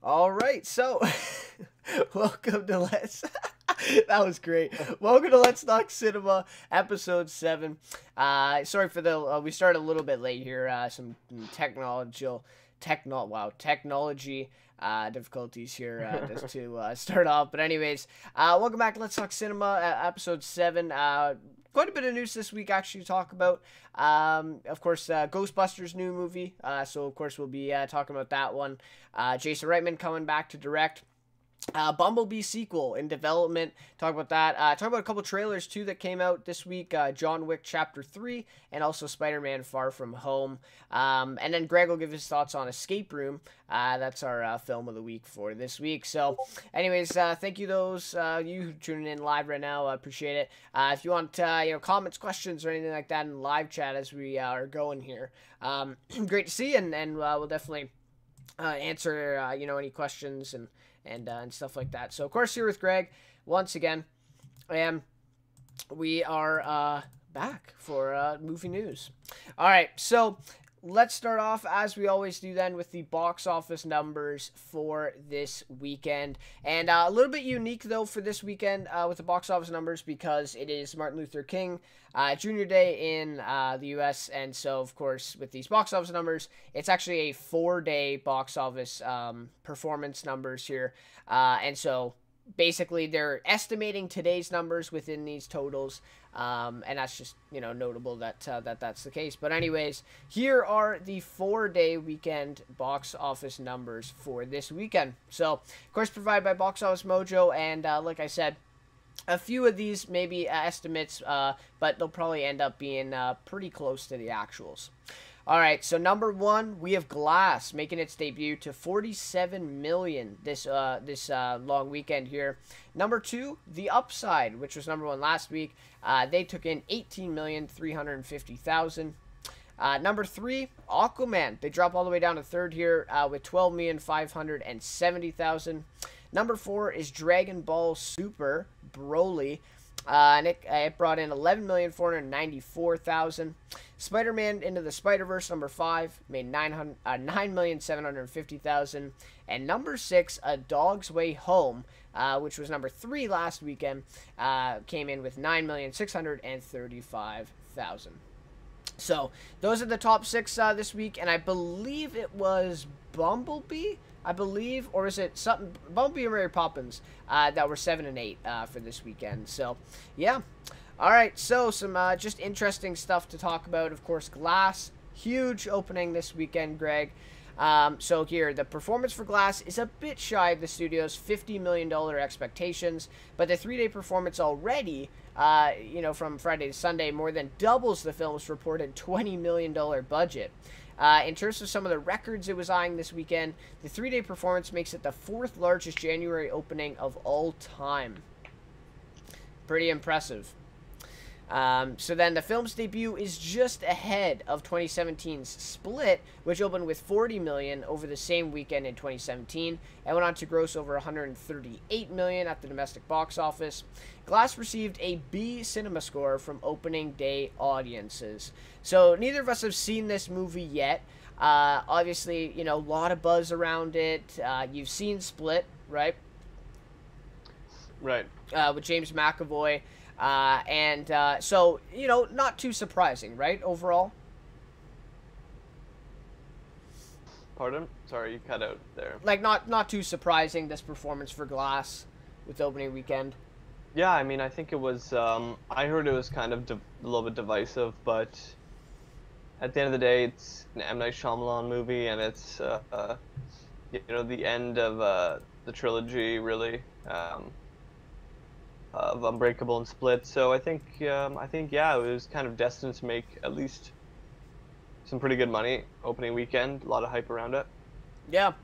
All right, so welcome to Let's. That was great. Welcome to Let's Talk Cinema, episode 7. Sorry for the we started a little bit late here. Some technology difficulties here just to start off. But anyways, welcome back to Let's Talk Cinema, episode 7. Quite a bit of news this week actually to talk about. Of course, Ghostbusters new movie. So of course we'll be talking about that one. Jason Reitman coming back to direct. Bumblebee sequel in development. Talk about that. Talk about a couple trailers too that came out this week. John Wick Chapter 3 and also Spider-Man Far From Home. And then Greg will give his thoughts on Escape Room. That's our film of the week for this week. So anyways, thank you those you tuning in live right now. I appreciate it. If you want comments, questions, or anything like that in live chat as we are going here, great to see you, and we'll definitely answer any questions and stuff like that. So of course here with Greg once again, and we are back for movie news. All right, so let's start off as we always do then with the box office numbers for this weekend, and a little bit unique though for this weekend with the box office numbers because it is Martin Luther King Jr. Day in the US, and so of course with these box office numbers it's actually a 4-day box office performance numbers here, and so basically they're estimating today's numbers within these totals, and that's just notable that that's the case. But anyways, here are the 4-day weekend box office numbers for this weekend. So of course provided by Box Office Mojo, and like I said, a few of these may be estimates, but they'll probably end up being pretty close to the actuals. All right, so number 1, we have Glass making its debut to 47 million this long weekend here. Number 2, The Upside, which was number 1 last week. They took in 18,350,000. Number 3, Aquaman. They drop all the way down to 3rd here with 12,570,000. Number 4 is Dragon Ball Super Broly. And it brought in 11,494,000. Spider-Man Into the Spider-Verse, number 5, made 9,750,000. And number 6, A Dog's Way Home, which was number 3 last weekend, came in with 9,635,000. So those are the top 6 this week, and I believe it was Bumblebee. Or is it something, Bumblebee and Mary Poppins, that were 7 and 8 for this weekend. So, yeah. All right, so some just interesting stuff to talk about. Of course, Glass, huge opening this weekend, Greg. So here, the performance for Glass is a bit shy of the studio's $50 million expectations, but the 3-day performance already, from Friday to Sunday, more than doubles the film's reported $20 million budget. In terms of some of the records it was eyeing this weekend, the 3-day performance makes it the 4th largest January opening of all time. Pretty impressive. So then the film's debut is just ahead of 2017's Split, which opened with 40 million over the same weekend in 2017 and went on to gross over 138 million at the domestic box office. Glass received a B cinema score from opening day audiences. So neither of us have seen this movie yet. Obviously, a lot of buzz around it. You've seen Split, right? Right. With James McAvoy. So, not too surprising, right, overall? Pardon? Sorry, you cut out there. Like, not too surprising, this performance for Glass with the opening weekend. Yeah, I mean, I think it was, I heard it was kind of a little bit divisive, but at the end of the day, it's an M. Night Shyamalan movie, and it's, the end of the trilogy, really, of Unbreakable and Split. So I think, yeah, it was kind of destined to make at least some pretty good money opening weekend. A lot of hype around it. Yeah.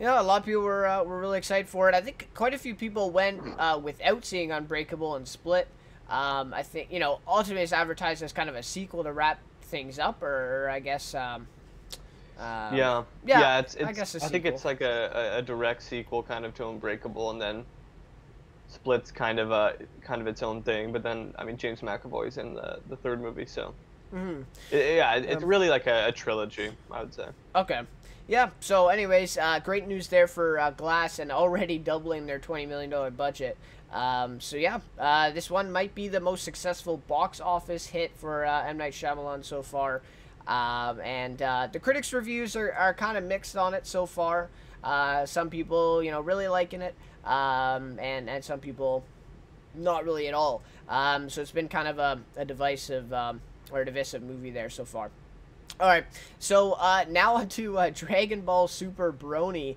A lot of people were really excited for it. I think quite a few people went without seeing Unbreakable and Split. I think, ultimately it's advertised as kind of a sequel to wrap things up, or I guess... Yeah, it's I guess I think it's like a direct sequel kind of to Unbreakable, and then Split's kind of its own thing. But then, I mean, James McAvoy's in the 3rd movie, so... Mm-hmm. It's really like a trilogy, I would say. Okay. Yeah, so anyways, great news there for Glass, and already doubling their $20 million budget. So yeah, this one might be the most successful box office hit for M. Night Shyamalan so far. And the critics' reviews are kind of mixed on it so far. Some people, really liking it, and some people not really at all. So it's been kind of a divisive or divisive movie there so far. All right, so now on to Dragon Ball Super Broly.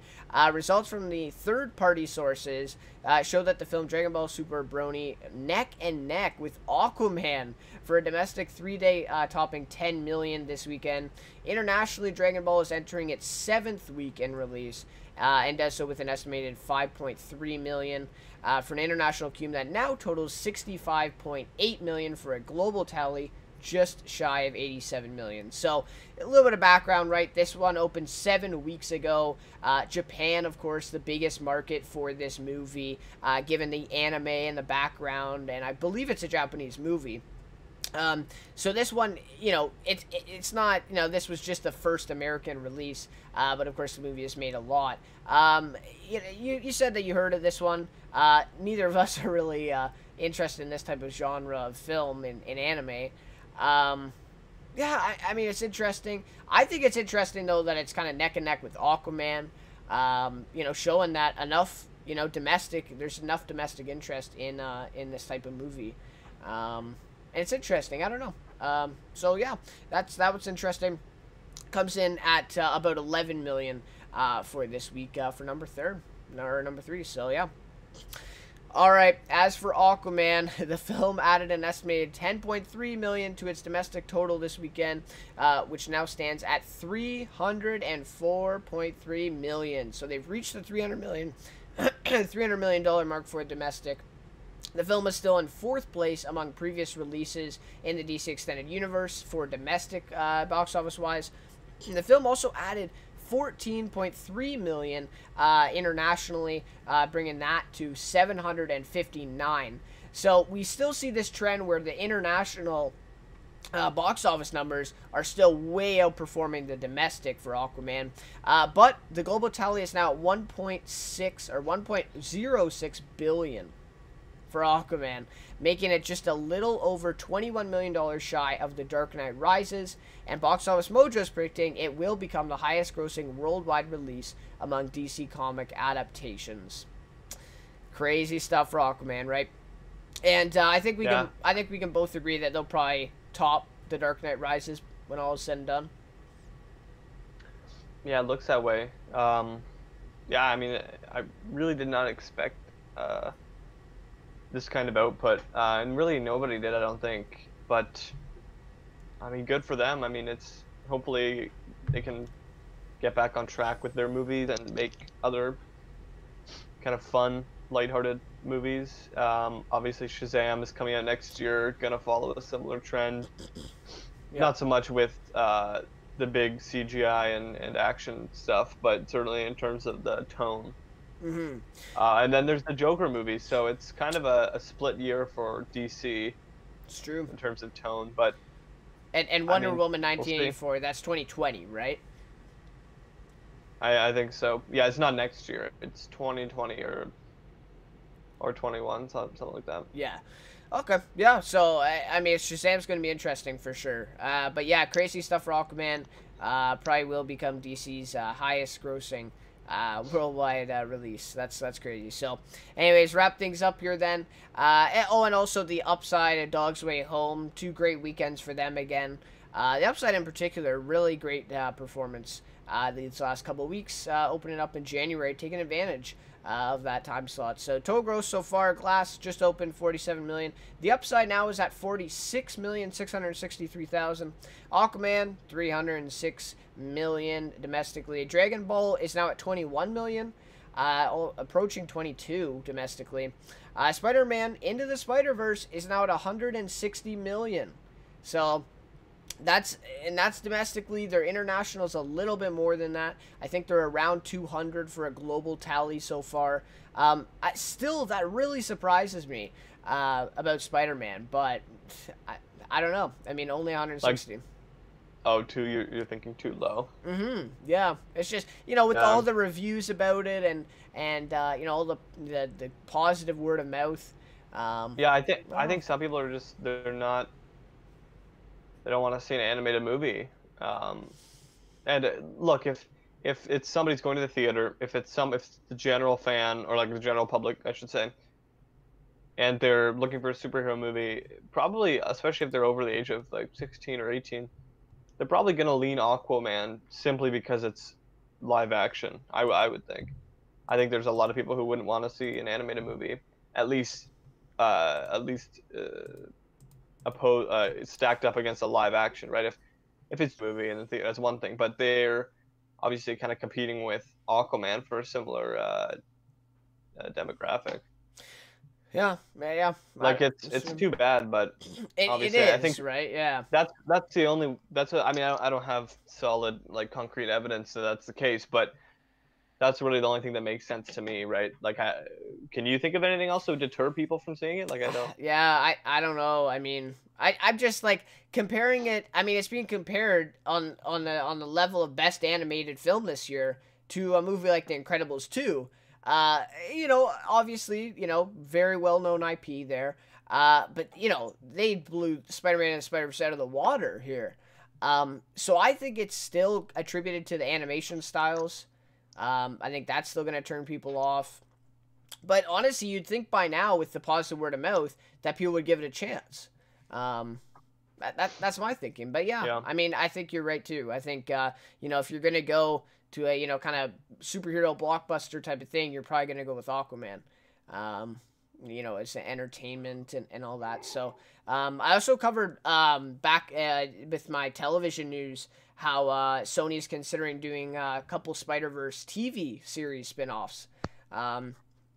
Results from the third-party sources show that the film Dragon Ball Super Broly neck and neck with Aquaman for a domestic 3-day topping 10 million this weekend. Internationally, Dragon Ball is entering its 7th week in release and does so with an estimated 5.3 million for an international cume that now totals 65.8 million for a global tally just shy of 87 million. So a little bit of background, right? This one opened 7 weeks ago. Japan, of course, the biggest market for this movie, given the anime and the background, and I believe it's a Japanese movie. So this one, it's not, this was just the first American release, but of course the movie has made a lot. You said that you heard of this one. Neither of us are really interested in this type of genre of film in anime. Yeah, I mean, it's interesting. I think it's interesting, though, that it's kind of neck and neck with Aquaman, showing that enough, there's enough domestic interest in this type of movie. And it's interesting. I don't know. So, yeah, that was interesting. Comes in at about 11 million for this week for number 3. So, yeah. All right, as for Aquaman, the film added an estimated 10.3 million to its domestic total this weekend, which now stands at 304.3 million. So they've reached the $300 million mark for domestic. The film is still in 4th place among previous releases in the DC Extended Universe for domestic box office wise. The film also added 14.3 million internationally, bringing that to 759. So we still see this trend where the international box office numbers are still way outperforming the domestic for Aquaman. But the global tally is now at 1.6 or 1.06 billion for Aquaman, making it just a little over $21 million shy of The Dark Knight Rises, and Box Office Mojo is predicting it will become the highest grossing worldwide release among DC comic adaptations. Crazy stuff for Aquaman, right? And I think we can both agree that they'll probably top The Dark Knight Rises when all is said and done. Yeah, it looks that way. Yeah, I mean, I really did not expect this kind of output, and really nobody did, I don't think. But I mean, good for them. I mean, it's hopefully they can get back on track with their movies and make other kind of fun, lighthearted movies. Obviously, Shazam is coming out next year, gonna follow a similar trend. Yeah. Not so much with the big CGI and action stuff, but certainly in terms of the tone. Mm-hmm. And then there's the Joker movie, so it's kind of a split year for DC. It's true. In terms of tone, but... And Wonder Woman 1984, we'll that's 2020, right? I think so. Yeah, it's not next year. It's 2020 or 21, something like that. Yeah. Okay. Yeah, so, I mean, Shazam's going to be interesting for sure. But yeah, crazy stuff for Aquaman. Probably will become DC's highest grossing worldwide release. That's crazy. So anyways, wrap things up here then. And also the Upside and Dog's Way Home, 2 great weekends for them again. The Upside in particular, really great performance these last couple of weeks, opening up in January, taking advantage of that time slot. So total gross so far, Glass just opened 47 million. The Upside now is at 46,663,000. Aquaman 306 million domestically. Dragon Ball is now at 21 million, approaching 22 domestically. Spider-Man Into the Spider-Verse is now at 160 million. So that's domestically. Their international is a little bit more than that. I think they're around 200 for a global tally so far. Still, that really surprises me about Spider-Man, but I don't know. I mean, only 160. Oh, you're thinking too low. Mm-hmm. Yeah. It's just, with Yeah. all the reviews about it and all the positive word of mouth. Yeah, I think Well, some people are just they don't want to see an animated movie. And look, if it's somebody's going to the theater, if it's the general fan or like the general public, I should say, and they're looking for a superhero movie, probably, especially if they're over the age of like 16 or 18, they're probably gonna lean Aquaman simply because it's live action. I would think. I think there's a lot of people who wouldn't want to see an animated movie, at least, at least stacked up against a live action, right? If it's a movie in the theater, that's one thing, but they're obviously kind of competing with Aquaman for a similar demographic. yeah, yeah. Like it's too bad, but It obviously I think is, right? Yeah. that's the only that's what, I mean I don't have solid like concrete evidence that that's the case, but that's really the only thing that makes sense to me, right? Like, can you think of anything else that would deter people from seeing it? Like, I don't. Yeah, I don't know. I mean, I'm just like comparing it. I mean, it's being compared on the level of best animated film this year to a movie like The Incredibles 2. Obviously, very well known IP there. But they blew Spider-Man and Spider-Verse out of the water here. So I think it's still attributed to the animation styles. I think that's still gonna turn people off. But honestly, you'd think by now, with the positive word of mouth, that people would give it a chance. That's my thinking. But yeah, I mean, I think you're right too. I think if you're gonna go to a kind of superhero blockbuster type of thing, you're probably gonna go with Aquaman. It's an entertainment and all that. So I also covered back with my television news how Sony is considering doing a couple Spider-Verse TV series spin-offs.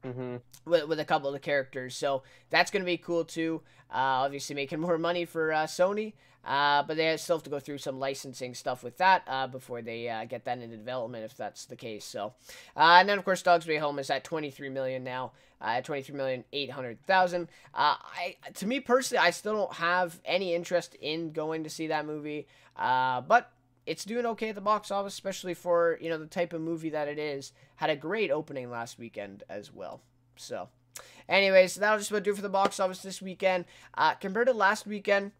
With a couple of the characters. So that's going to be cool too. Obviously making more money for Sony. But they still have to go through some licensing stuff with that before they get that into development, if that's the case. So, and then of course, Dog's Way Home is at 23 million now, 23,800,000. To me personally, I still don't have any interest in going to see that movie. But it's doing okay at the box office, especially for the type of movie that it is. Had a great opening last weekend as well. So, anyways, that'll just about do it for the box office this weekend. Compared to last weekend,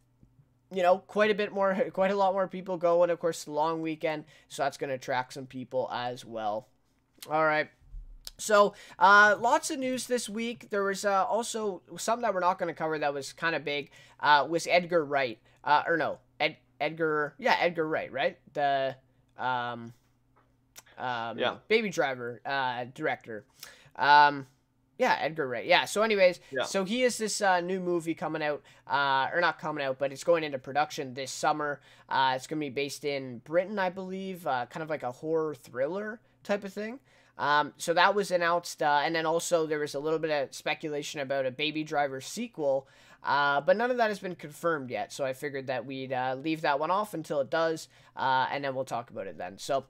quite a lot more people go, and of course, the long weekend, so that's going to attract some people as well. All right. So, lots of news this week. There was also something that we're not going to cover that was kind of big. Was Edgar Wright? Edgar Wright, right? The Baby Driver director. Edgar Wright. Yeah, so anyways, so he has this new movie coming out, or not coming out, but it's going into production this summer. It's going to be based in Britain, I believe, kind of like a horror thriller type of thing. So that was announced, and then also there was a little bit of speculation about a Baby Driver sequel, but none of that has been confirmed yet, so I figured that we'd leave that one off until it does, and then we'll talk about it then. So,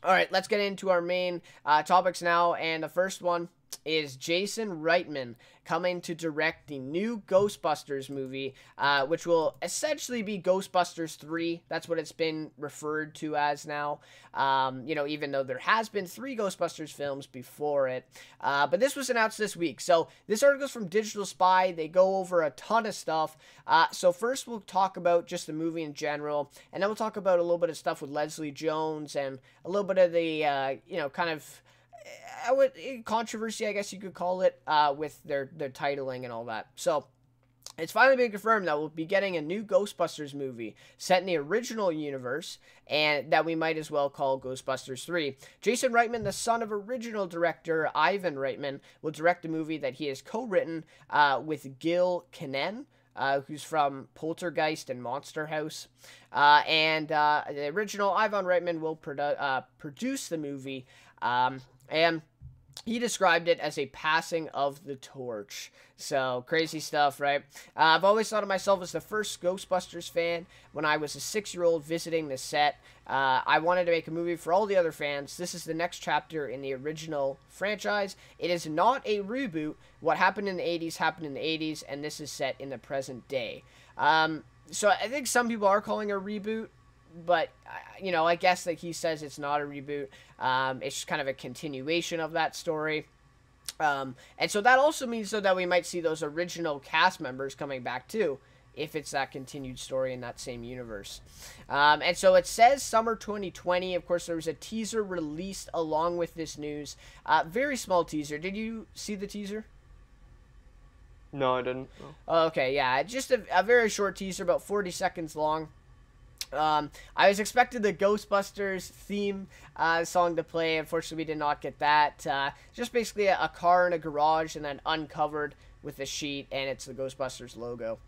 all right, let's get into our main topics now, and the first one is Jason Reitman coming to direct the new Ghostbusters movie, which will essentially be Ghostbusters 3. That's what it's been referred to as now. Even though there has been 3 Ghostbusters films before it. But this was announced this week. So this article is from Digital Spy. They go over a ton of stuff. So first we'll talk about just the movie in general, and then we'll talk about a little bit of stuff with Leslie Jones and a little bit of the, kind of controversy, I guess you could call it, with their titling and all that. So, it's finally been confirmed that we'll be getting a new Ghostbusters movie set in the original universe, and that we might as well call Ghostbusters 3. Jason Reitman, the son of original director Ivan Reitman, will direct the movie that he has co-written with Gil Kenan, who's from Poltergeist and Monster House. And the original Ivan Reitman will produce the movie, and he described it as a passing of the torch. So, crazy stuff, right? I've always thought of myself as the first Ghostbusters fan. When I was a 6-year-old visiting the set, I wanted to make a movie for all the other fans. This is the next chapter in the original franchise. It is not a reboot. What happened in the 80s happened in the 80s, and this is set in the present day. So I think some people are calling it a reboot. I guess that he says it's not a reboot. It's just kind of a continuation of that story. And so that also means, though, that we might see those original cast members coming back too, if it's that continued story in that same universe. And so it says summer 2020. Of course, there was a teaser released along with this news. Very small teaser. Did you see the teaser? No, I didn't. No. Oh, okay, yeah. Just a very short teaser, about 40 seconds long. I was expecting the Ghostbusters theme song to play. Unfortunately, we did not get that. Just basically a car in a garage and then uncovered with a sheet, and it's the Ghostbusters logo.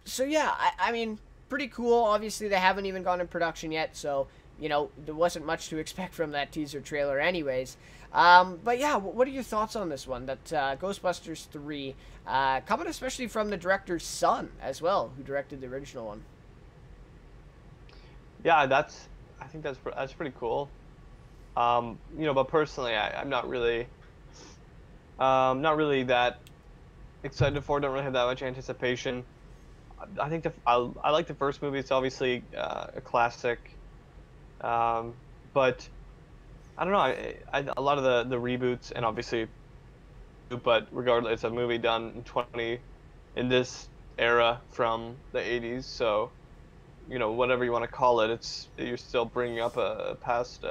So yeah, I mean, pretty cool. Obviously, they haven't even gone in production yet, so, there wasn't much to expect from that teaser trailer anyways. But yeah, what are your thoughts on this one? That Ghostbusters 3, coming especially from the director's son as well, who directed the original one. Yeah, I think that's pretty cool. But personally, I'm not really that excited for it. Don't really have that much anticipation. I think I like the first movie. It's obviously a classic, but I don't know. A lot of the reboots, and obviously, but regardless, it's a movie done in this era from the 80s. So, whatever you want to call it, you're still bringing up a past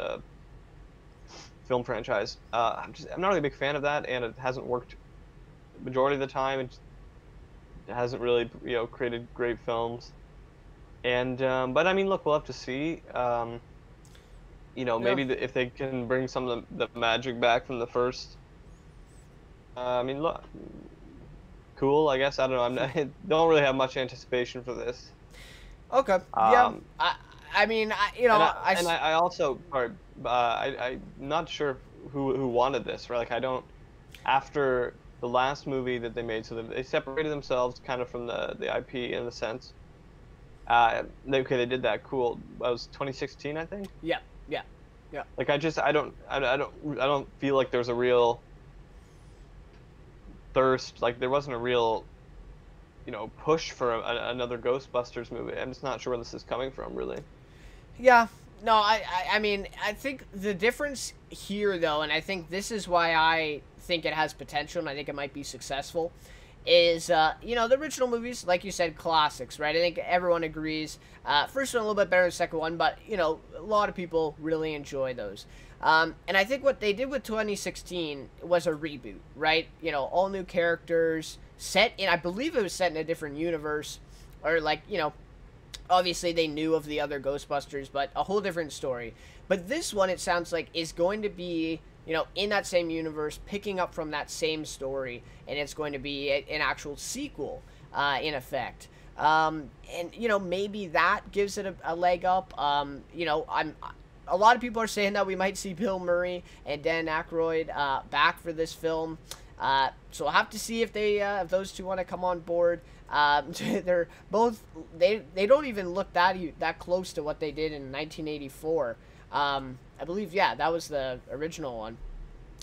film franchise. I'm not really a big fan of that, and it hasn't worked majority of the time. It hasn't really created great films. And but I mean, look, we'll have to see. Maybe if they can bring some of the magic back from the first. I mean, look, cool. I guess I don't know. I don't really have much anticipation for this. Okay. Yeah. I mean, I also, I'm not sure who wanted this, right? Like, I don't. After the last movie that they made, so they separated themselves kind of from the IP in a sense. They did that. Cool. That was 2016, I think. Yeah. Like, I don't feel like there's a real thirst. Like, there wasn't a real push for another Ghostbusters movie. I'm just not sure where this is coming from, really. Yeah. No, I mean, I think the difference here, though, and I think this is why I think it has potential and I think it might be successful, is, the original movies, like you said, classics, right? I think everyone agrees. First one a little bit better than the second one, but, a lot of people really enjoy those. And I think what they did with 2016 was a reboot, right? All new characters, I believe it was set in a different universe, or obviously they knew of the other Ghostbusters, but a whole different story. But this one, it sounds like, is going to be, in that same universe, picking up from that same story, and it's going to be an actual sequel, in effect. And, maybe that gives it a leg up. A lot of people are saying that we might see Bill Murray and Dan Aykroyd back for this film. So we'll have to see if if those two want to come on board. They're both, they don't even look that close to what they did in 1984. I believe, yeah, that was the original one.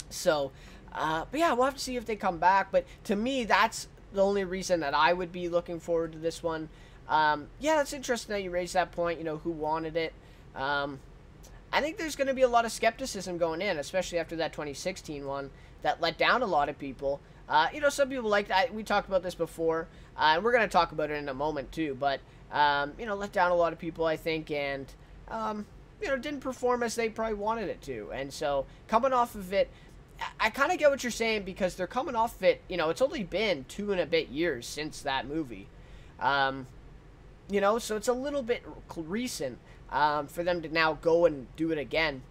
So, but yeah, we'll have to see if they come back. But to me, that's the only reason that I would be looking forward to this one. Yeah, that's interesting that you raised that point, who wanted it. I think there's going to be a lot of skepticism going in, especially after that 2016 one that let down a lot of people. Some people like that. We talked about this before, and we're going to talk about it in a moment too. But, let down a lot of people, I think, and, didn't perform as they probably wanted it to. And so coming off of it, I kind of get what you're saying, because they're coming off of it. It's only been 2 and a bit years since that movie. So it's a little bit recent for them to now go and do it again.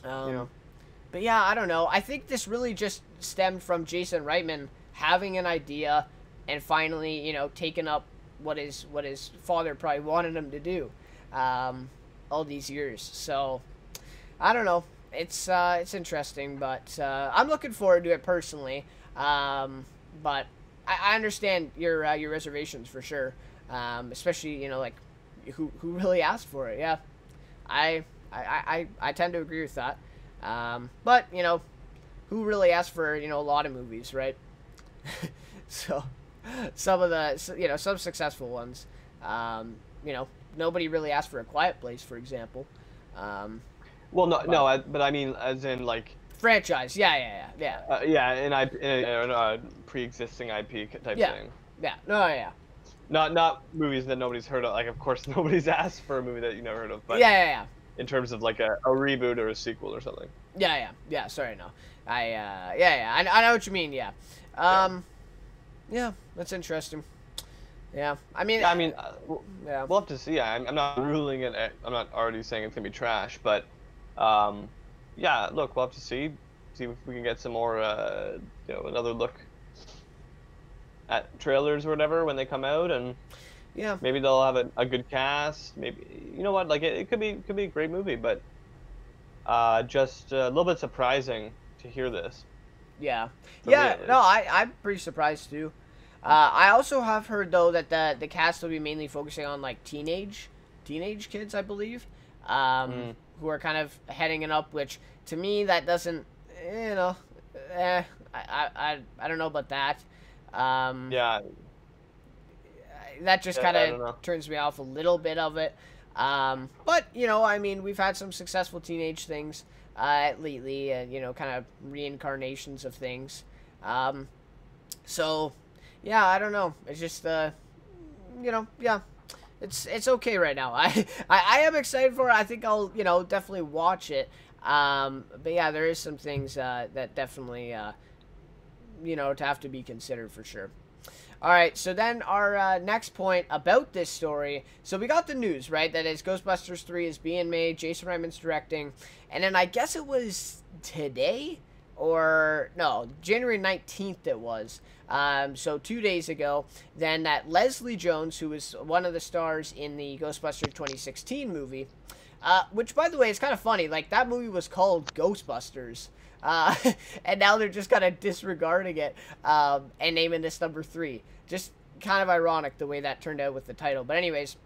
But yeah, I don't know. I think this really just stemmed from Jason Reitman having an idea and finally, taking up what his father probably wanted him to do all these years. So I don't know. It's interesting, but I'm looking forward to it personally. But I understand your reservations for sure. Especially who really asked for it. Yeah, I tend to agree with that. But who really asked for a lot of movies, right? So some of the some successful ones, nobody really asked for A Quiet Place, for example. Well, but but I mean, as in like franchise. yeah, in a pre-existing IP type Yeah. thing. Yeah. No, yeah. Not movies that nobody's heard of. Like, of course, nobody's asked for a movie that you never heard of. But Yeah. in terms of like a reboot or a sequel or something. Yeah. Sorry, no. I know what you mean. Yeah. Yeah, that's interesting. Yeah, I mean, yeah, we'll have to see. I'm not ruling it. I'm not already saying it's gonna be trash, but yeah, look, we'll have to see if we can get some more, another look at trailers or whatever when they come out, and yeah, maybe they'll have a good cast. Maybe, you know what, like it could be a great movie, but just a little bit surprising to hear this. Yeah. No, I'm pretty surprised too. I also have heard though that the cast will be mainly focusing on like teenage kids, I believe, who are kind of heading it up. Which to me that doesn't, I don't know about that. Yeah. That just kind of turns me off a little bit of it. But I mean, we've had some successful teenage things lately, kind of reincarnations of things. So yeah, I don't know. It's just yeah, it's okay right now. I am excited for it. I think I'll definitely watch it. But yeah, there is some things that definitely to have to be considered for sure. All right, so then our next point about this story. So we got the news, right, that is Ghostbusters 3 is being made, Jason Reitman's directing, and then I guess it was today, or no, January 19th it was, so 2 days ago, then that Leslie Jones, who was one of the stars in the Ghostbusters 2016 movie, which, by the way, is kind of funny, like, that movie was called Ghostbusters, and now they're just kind of disregarding it and naming this number 3. Just kind of ironic the way that turned out with the title. But anyways,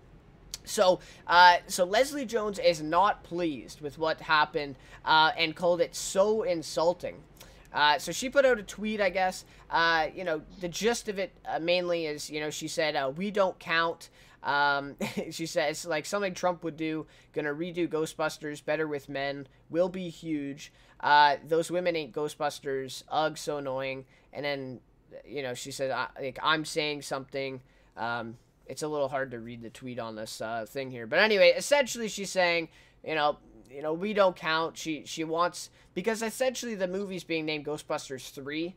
so Leslie Jones is not pleased with what happened and called it so insulting. So she put out a tweet, I guess. The gist of it mainly is, she said, we don't count. She says, like, something Trump would do, gonna redo Ghostbusters, better with men, will be huge. Those women ain't Ghostbusters, ugh, so annoying. And then, she said, I'm saying something. It's a little hard to read the tweet on this thing here. But anyway, essentially she's saying, we don't count. She wants, because essentially the movie's being named Ghostbusters 3,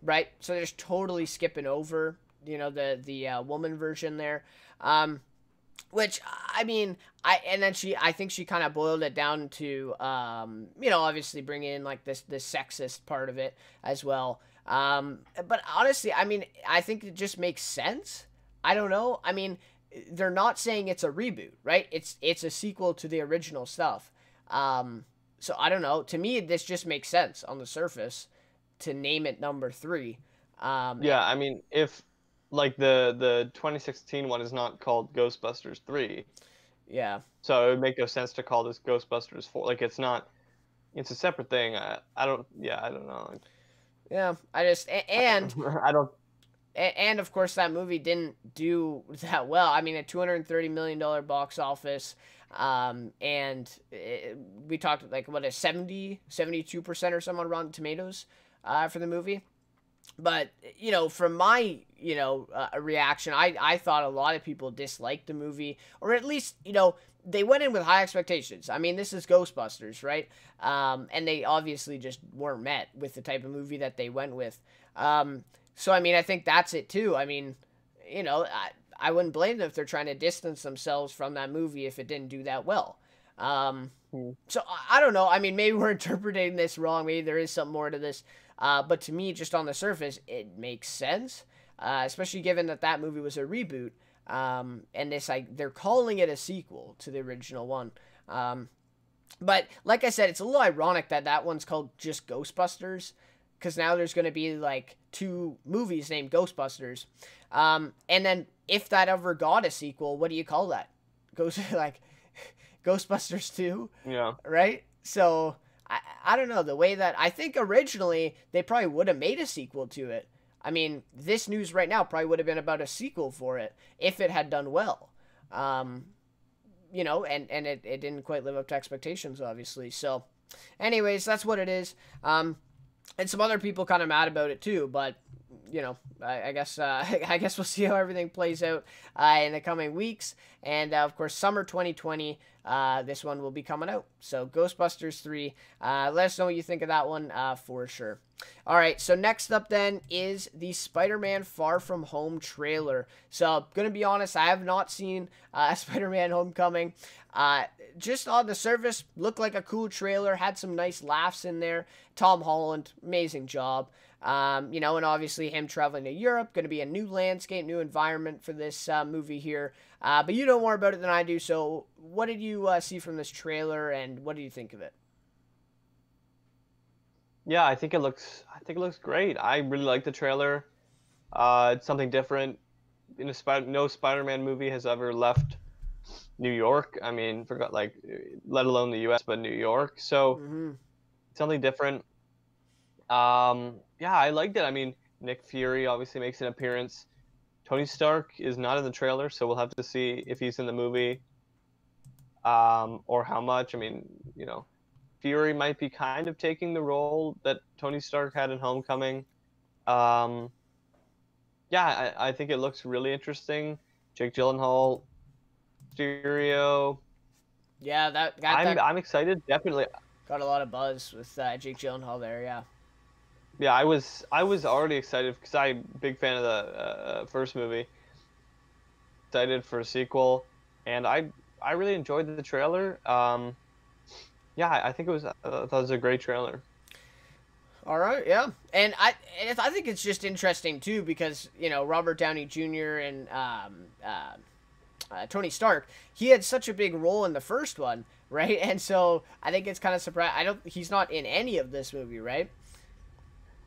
right? So they're just totally skipping over, the woman version there. Which, I mean, I think she kind of boiled it down to, obviously bring in, like, this sexist part of it as well. But honestly, I mean, I think it just makes sense. I don't know. I mean, they're not saying it's a reboot, right? It's a sequel to the original stuff. So I don't know. To me, this just makes sense on the surface to name it number 3. Yeah, I mean, if, like, the 2016 one is not called Ghostbusters 3. Yeah. So it would make no sense to call this Ghostbusters 4. Like, it's a separate thing. I don't know. Yeah, and I don't. And of course that movie didn't do that well. I mean, a $230 million box office, and we talked like what a 72% or something on Rotten Tomatoes for the movie. But from my reaction, I thought a lot of people disliked the movie, or at least they went in with high expectations. I mean, this is Ghostbusters, right? And they obviously just weren't met with the type of movie that they went with. So, I mean, I think that's it, too. I mean, I wouldn't blame them if they're trying to distance themselves from that movie if it didn't do that well. So, I don't know. I mean, maybe we're interpreting this wrong. Maybe there is something more to this. But to me, just on the surface, it makes sense, especially given that movie was a reboot. And this, they're calling it a sequel to the original one. But like I said, it's a little ironic that one's called just Ghostbusters, because now there's going to be like 2 movies named Ghostbusters. And then if that ever got a sequel, what do you call that? Ghostbusters 2? Yeah. Right? So I don't know, the way that I think originally they probably would have made a sequel to it. I mean, this news right now probably would have been about a sequel for it if it had done well. you know, and it didn't quite live up to expectations, obviously. So, anyways, that's what it is. And some other people kind of mad about it too, but you know, I guess I guess we'll see how everything plays out in the coming weeks. And of course, summer 2020, this one will be coming out. So Ghostbusters 3. Let us know what you think of that one for sure. All right, so next up then is the Spider-Man Far From Home trailer. So gonna be honest, I have not seen Spider-Man Homecoming. Just on the surface, looked like a cool trailer. Had some nice laughs in there. Tom Holland, amazing job. You know, and obviously him traveling to Europe, going to be a new landscape, new environment for this movie here. But you know more about it than I do, so what did you see from this trailer, and what do you think of it? Yeah, I think it looks great. I really like the trailer. It's something different. No Spider-Man movie has ever left New York. I mean, forgot let alone the U.S., but New York. So something different. Yeah, I liked it. I mean, Nick Fury obviously makes an appearance. Tony Stark is not in the trailer, so we'll have to see if he's in the movie, or how much. I mean, you know, Fury might be kind of taking the role that Tony Stark had in Homecoming. Yeah, I think it looks really interesting. Jake Gyllenhaal, Stereo. Yeah, I'm excited. Definitely got a lot of buzz with Jake Gyllenhaal there. Yeah. Yeah, I was already excited because I'm a big fan of the first movie. Excited for a sequel, and I really enjoyed the trailer. Yeah, I think I thought it was a great trailer. All right, yeah, and I think it's just interesting too because you know Robert Downey Jr. and Tony Stark, he had such a big role in the first one, right? And so I think it's kind of surprising. He's not in any of this movie, right?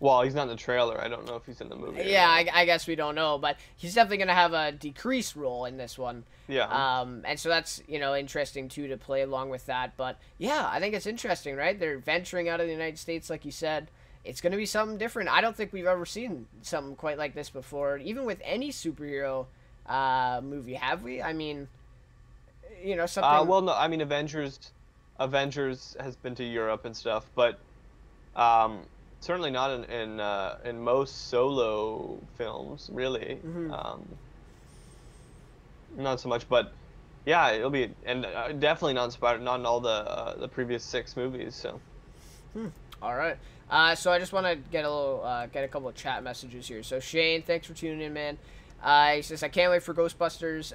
Well, he's not in the trailer. I don't know if he's in the movie. Yeah, I guess we don't know, but he's definitely going to have a decreased role in this one. Yeah. And so that's, you know, interesting, too, to play along with that. But, yeah, I think it's interesting, right? They're venturing out of the United States, like you said. It's going to be something different. I don't think we've ever seen something quite like this before, even with any superhero movie, have we? I mean, you know, something... Well, no, I mean, Avengers has been to Europe and stuff, but... certainly not in most solo films, really. Not so much, but yeah, it'll be, and definitely not in all the previous 6 movies. So. All right. So I just want to get a couple of chat messages here. So Shane, thanks for tuning in, man. He says, I can't wait for Ghostbusters.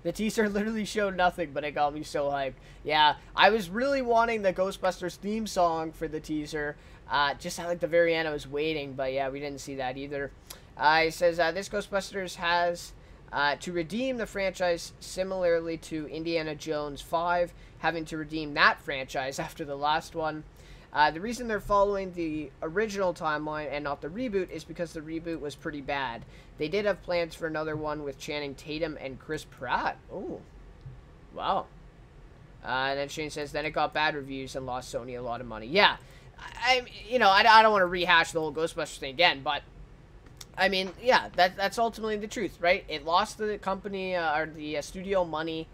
The teaser literally showed nothing, but it got me so hyped. Yeah, I was really wanting the Ghostbusters theme song for the teaser. Just at like the very end, I was waiting, but yeah, we didn't see that either. He says, this Ghostbusters has to redeem the franchise similarly to Indiana Jones 5, having to redeem that franchise after the last one. The reason they're following the original timeline and not the reboot is because the reboot was pretty bad. They did have plans for another one with Channing Tatum and Chris Pratt. Oh, wow. And then Shane says, then it got bad reviews and lost Sony a lot of money. Yeah, I don't want to rehash the whole Ghostbusters thing again, but I mean, yeah, that's ultimately the truth, right? It lost the company or the studio money.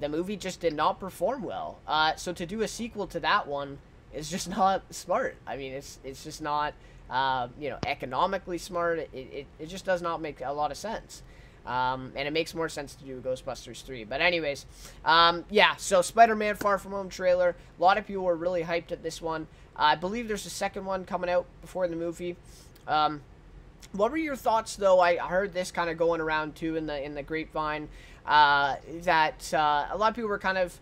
The movie just did not perform well. So to do a sequel to that one is just not smart. I mean, it's just not economically smart. It just does not make a lot of sense. And it makes more sense to do Ghostbusters 3. But anyways, yeah, so Spider-Man Far From Home trailer. A lot of people were really hyped at this one. I believe there's a second one coming out before the movie. What were your thoughts, though? I heard this kind of going around, too, in the grapevine, that a lot of people were kind of,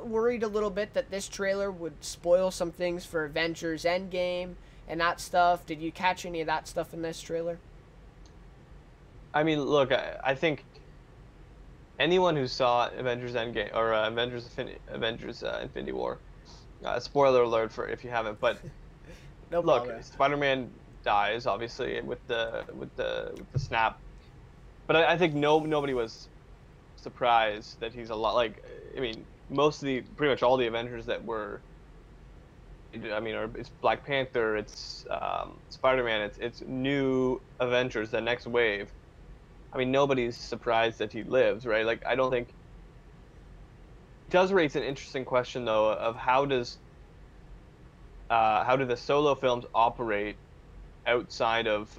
worried a little bit that this trailer would spoil some things for Avengers Endgame and that stuff. Did you catch any of that stuff in this trailer? I mean, look, I think anyone who saw Avengers Endgame or Avengers Infinity War, spoiler alert for if you haven't, but no look, Spider-Man dies obviously with the snap, but I think nobody was surprised that he's a lot. Like, I mean, pretty much all the Avengers that were. I mean, it's Black Panther, it's Spider-Man, it's new Avengers, the next wave. I mean, nobody's surprised that he lives, right? Like, I don't think does raise an interesting question though of how do the solo films operate outside of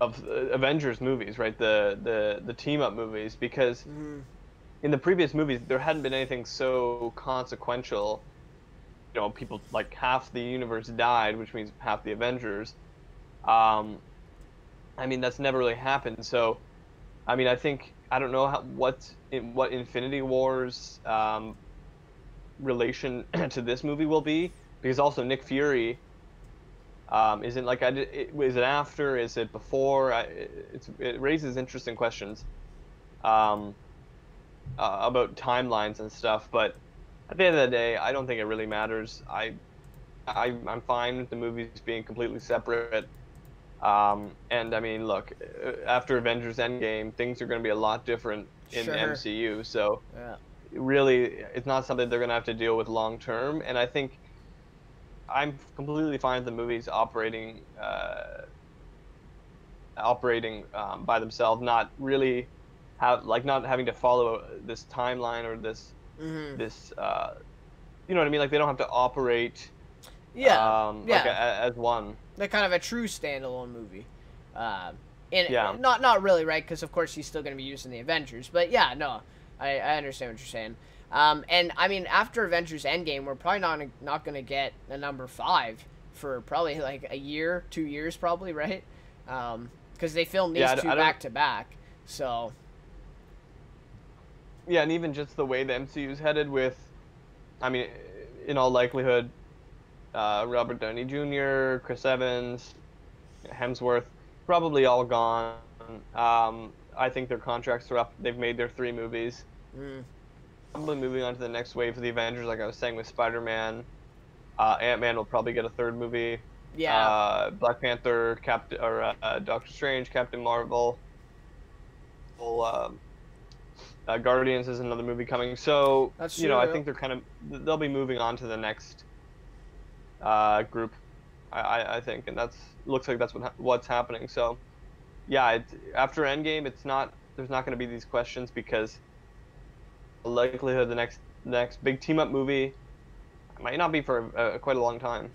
Avengers movies, right? The team up movies, because in the previous movies there hadn't been anything so consequential. You know, people like half the universe died, which means half the Avengers. I mean, that's never really happened. So, I mean, I don't know what Infinity War's relation to this movie will be, because also Nick Fury isn't like is it after, is it before? It raises interesting questions about timelines and stuff. But at the end of the day, I don't think it really matters. I'm fine with the movies being completely separate. And I mean, look, after Avengers Endgame, things are going to be a lot different in the MCU. So really, it's not something they're going to have to deal with long term. And I think I'm completely fine with the movies operating by themselves, not really not having to follow this timeline or this you know what I mean? Like, they don't have to operate as one. They're kind of a true standalone movie. Not really, right? Because of course he's still going to be used in the Avengers. But yeah, no, I understand what you're saying. And I mean, after Avengers Endgame, we're probably not going to get a number 5 for probably like a year, 2 years, probably, right? Because they filmed these two back to back. So yeah, and even just the way the MCU's headed with, I mean, in all likelihood, Robert Downey Jr., Chris Evans, Hemsworth, probably all gone. I think their contracts are up. They've made their 3 movies. Probably moving on to the next wave of the Avengers, like I was saying with Spider-Man. Ant-Man will probably get a 3rd movie. Yeah. Black Panther, Doctor Strange, Captain Marvel. Guardians is another movie coming. So, That's you know, true. I think they'll be moving on to the next group, I think, and looks like that's what's happening. So, yeah, after Endgame, there's not going to be these questions, because the likelihood the next big team up movie might not be for quite a long time.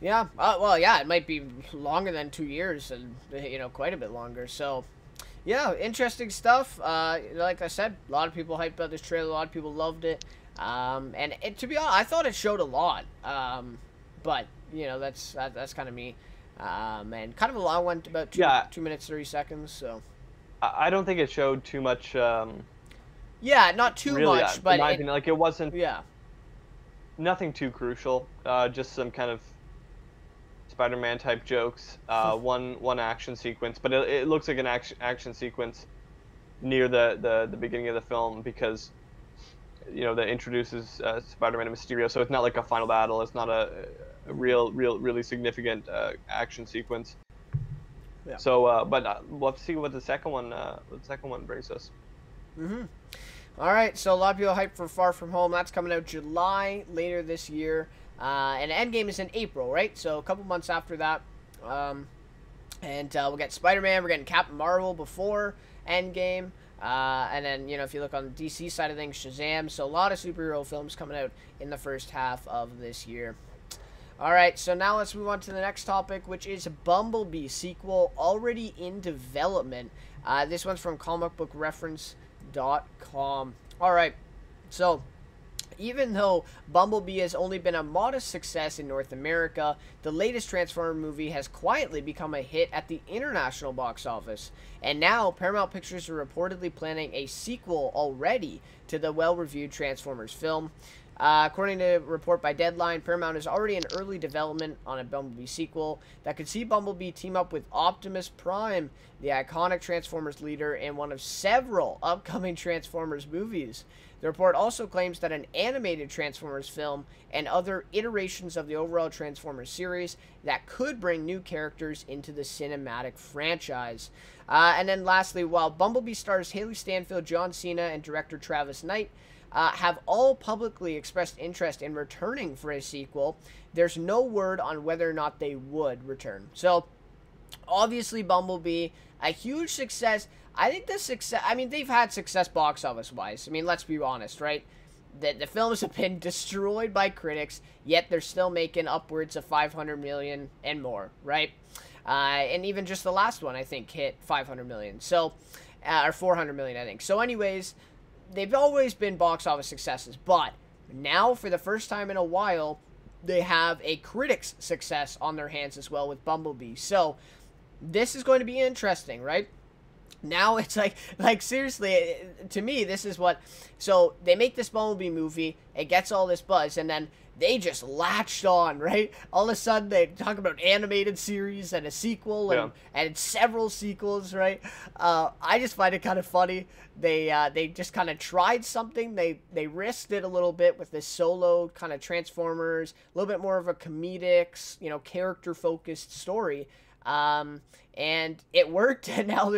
Yeah. Well, yeah, it might be longer than 2 years, and quite a bit longer. So, yeah, interesting stuff. Like I said, a lot of people hyped about this trailer. A lot of people loved it. And to be honest, I thought it showed a lot. But that's kind of me. And kind of a long one, about 2 minutes 30 seconds. So I don't think it showed too much. Yeah, not too really, much, but in my opinion, like, it wasn't. Yeah. Nothing too crucial. Just some kind of Spider-Man type jokes. One action sequence, but it looks like an action sequence near the beginning of the film, because that introduces Spider-Man and Mysterio. So it's not like a final battle. It's not a really significant action sequence. Yeah. So, but we'll have to see what the second one brings us. All right, so a lot of people hyped for Far From Home. That's coming out July, later this year. And Endgame is in April, right? So a couple months after that. And we'll get Spider-Man. We're getting Captain Marvel before Endgame. And then, if you look on the DC side of things, Shazam. So a lot of superhero films coming out in the first half of this year. All right, so now let's move on to the next topic, which is Bumblebee sequel already in development. This one's from comicbookreference.com. All right, so even though Bumblebee has only been a modest success in North America, the latest Transformer movie has quietly become a hit at the international box office. And now Paramount Pictures are reportedly planning a sequel already to the well-reviewed Transformers film. According to a report by Deadline, Paramount is already in early development on a Bumblebee sequel that could see Bumblebee team up with Optimus Prime, the iconic Transformers leader, in one of several upcoming Transformers movies. The report also claims that an animated Transformers film and other iterations of the overall Transformers series that could bring new characters into the cinematic franchise. And then lastly, while Bumblebee stars Haley Stanfield, John Cena, and director Travis Knight have all publicly expressed interest in returning for a sequel, there's no word on whether or not they would return. So, obviously, Bumblebee, a huge success. I think the success. I mean, they've had success box office wise. I mean, let's be honest, right? The films have been destroyed by critics, yet they're still making upwards of 500 million and more, right? And even just the last one, I think, hit 500 million. So, or 400 million, I think. So, anyways, they've always been box office successes, but now, for the first time in a while, they have a critic's success on their hands as well with Bumblebee. So, this is going to be interesting, right? Now it's like seriously, to me, this is what, so they make this Bumblebee movie, it gets all this buzz, and then they just latched on, right? All of a sudden, they talk about animated series and a sequel and several sequels, right? I just find it kind of funny. They just kind of tried something. They risked it a little bit with this solo kind of Transformers, a little bit more of a comedic, character-focused story. And it worked, and now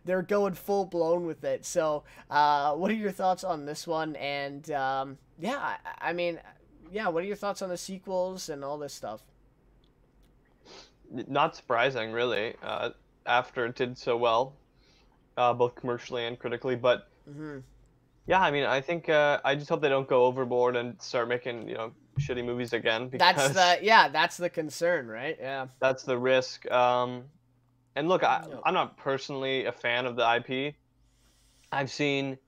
they're going full blown with it. So, what are your thoughts on this one? And, I mean, what are your thoughts on the sequels and all this stuff? Not surprising, really, after it did so well, both commercially and critically, but, yeah, I mean, I think, I just hope they don't go overboard and start making, shitty movies again, because that's the concern, right? Yeah. That's the risk. And look, I'm not personally a fan of the IP. I've seen,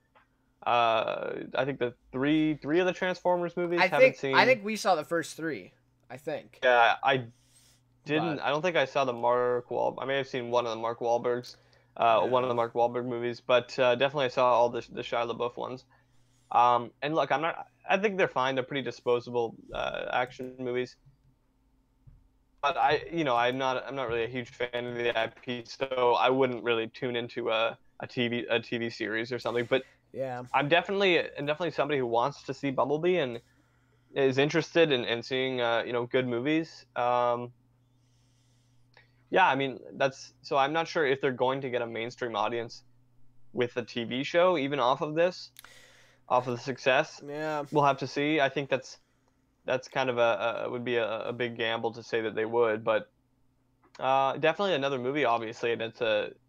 I think the three of the Transformers movies. I think we saw the first three. I think. Yeah, I didn't. I don't think I saw the Mark Wahlberg. I may have seen one of the Mark Wahlbergs, one of the Mark Wahlberg movies, but definitely I saw all the Shia LaBeouf ones. And look, I think they're fine. They're pretty disposable action movies. But I'm not really a huge fan of the IP, so I wouldn't really tune into a TV series or something. But yeah, I'm definitely somebody who wants to see Bumblebee and is interested in seeing good movies. Yeah, I mean so I'm not sure if they're going to get a mainstream audience with a TV show even off of the success. Yeah, we'll have to see. I think that's kind of would be a big gamble to say that they would, but definitely another movie, obviously, and it's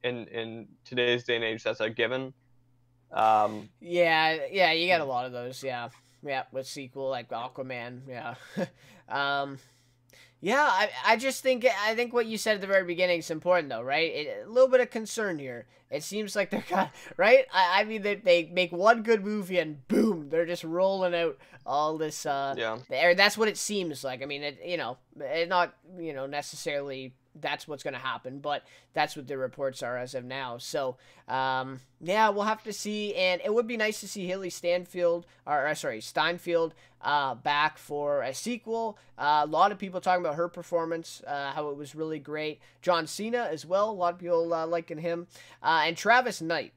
in today's day and age, that's a given. Yeah, you get a lot of those, yeah, with sequel like Aquaman, yeah. I just think what you said at the very beginning is important, though, right? A little bit of concern here. It seems like they're kind of, right? I mean, they make one good movie and boom, they're just rolling out all this. That's what it seems like. I mean, it's not necessarily that's what's going to happen, but that's what the reports are as of now. So, we'll have to see, and it would be nice to see Haley Steinfeld back for a sequel. A lot of people talking about her performance, how it was really great. John Cena as well. A lot of people liking him, and Travis Knight.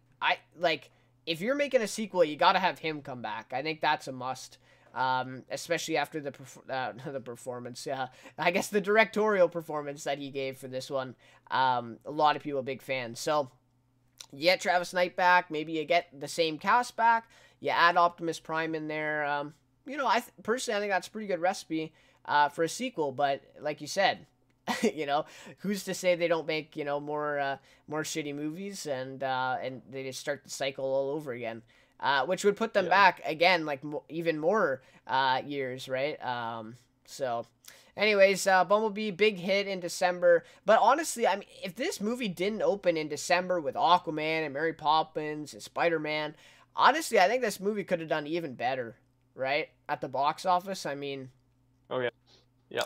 If you're making a sequel, you got to have him come back. I think that's a must. Especially after the performance, I guess the directorial performance that he gave for this one. A lot of people big fans. So, you get Travis Knight back. Maybe you get the same cast back. You add Optimus Prime in there. Personally, I think that's a pretty good recipe for a sequel. But like you said, who's to say they don't make more shitty movies and they just start the cycle all over again. Which would put them back again, even more years, right? So, anyways, Bumblebee, big hit in December. But honestly, I mean, if this movie didn't open in December with Aquaman and Mary Poppins and Spider-Man, honestly, I think this movie could have done even better, right? At the box office, I mean. Oh, yeah. Yeah.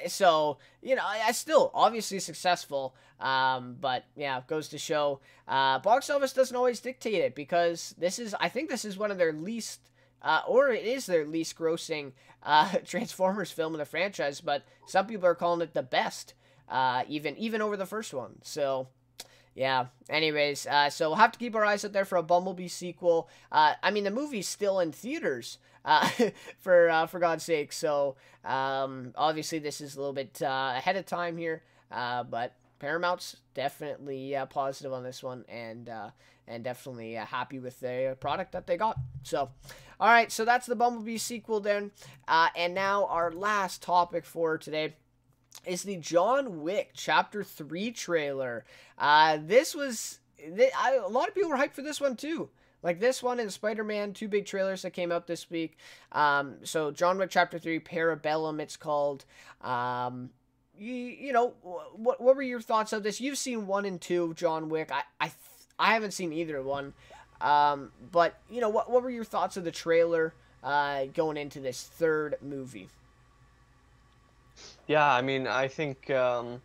So, I still obviously successful, but yeah, it goes to show box office doesn't always dictate it, because I think this is one of their least, or it is their least grossing Transformers film in the franchise, but some people are calling it the best, even over the first one. So, yeah, anyways, so we'll have to keep our eyes out there for a Bumblebee sequel. I mean, the movie's still in theaters, for God's sake. So, obviously this is a little bit, ahead of time here, but Paramount's definitely, positive on this one, and definitely happy with the product that they got. So, alright, so that's the Bumblebee sequel then, and now our last topic for today is the John Wick Chapter 3 trailer. This was a lot of people were hyped for this one too. Like this one and Spider-Man, 2 big trailers that came out this week. So John Wick Chapter 3, Parabellum, it's called. You know, what were your thoughts of this? You've seen 1 and 2 of John Wick. I haven't seen either one. But, you know, what were your thoughts of the trailer going into this third movie? Yeah, I mean, I think I'm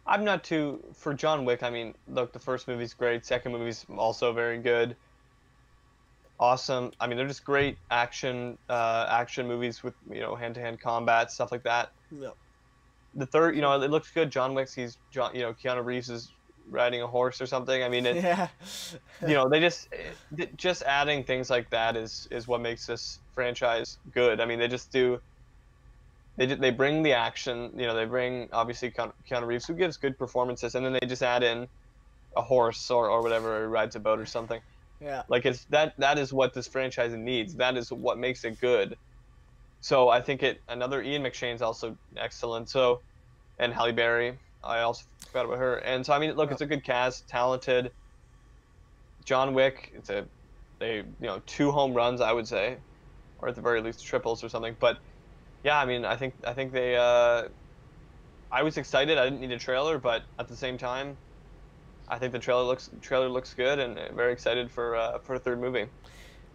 not too for John Wick. I mean, look, the first movie's great. Second movie's also very good. Awesome. I mean, they're just great action movies with, you know, hand-to-hand combat, stuff like that. No. The third, you know, it looks good. John Wick's, Keanu Reeves is riding a horse or something. I mean, yeah. You know, they just adding things like that is what makes this franchise good. I mean, they bring the action, you know, they bring obviously Keanu Reeves, who gives good performances, and then they just add in a horse or whatever, or rides a boat or something. Yeah. Like that is what this franchise needs. That is what makes it good. So I think another Ian McShane's also excellent. So, and Halle Berry, I also forgot about her. And so I mean, look, it's a good cast, talented. John Wick, you know, 2 home runs, I would say, or at the very least triples or something. But yeah, I mean, I think they. I was excited. I didn't need a trailer, but at the same time, I think the trailer looks good, and very excited for a third movie.